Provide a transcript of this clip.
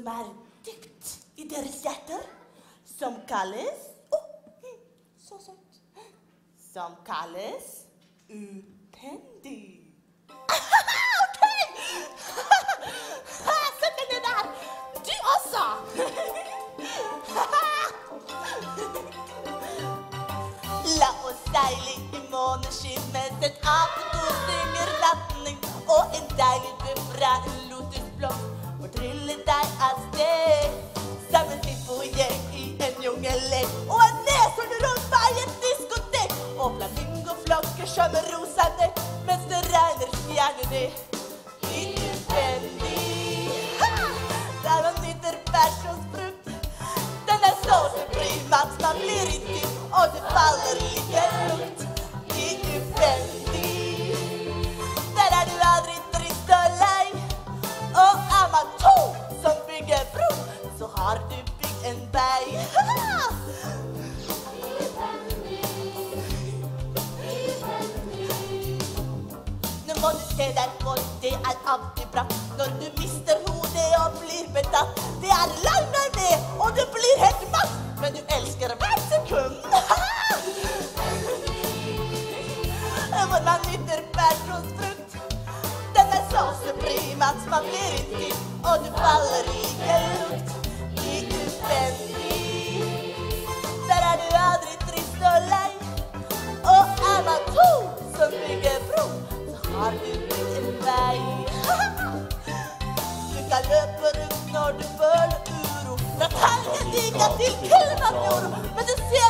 som dypt I deres hjerter, som kalles, så søtt, som kalles utendig. Ok! Sett deg ned der! Du også! La oss seile I måneskinn mens et apeko synger natten og en deilig duft fra en lotusblomst og triller deg av sted. Sammen fimpogjeng I en jungelek og en nesordrumpa I et diskotek og flamingoflokker skjønner rosa nekk mens det regner stjerner ned. I uvendig der man nyter personsfrukt. Den så supreme at man blir intim og det faller like lukt. I uvendig der du aldri trist og lei. Og er man to som bygger bro, så har du bygd en vei. Nå må du se deg for, det alltid bra. Når du mister hodet og blir betatt. Det lange med, og du blir helt matt. Men du elsker hver sekund. Hvor man nytter personsfrukt. Den så supreme at man blir intim, og du faller like lukt. I uvendig der du aldri trist og lei. Og er man to som bygger bro, så har du bygd en vei. Du kan løpe rundt når du føler uro, fra Talketika til Kilimanjaro, men du ser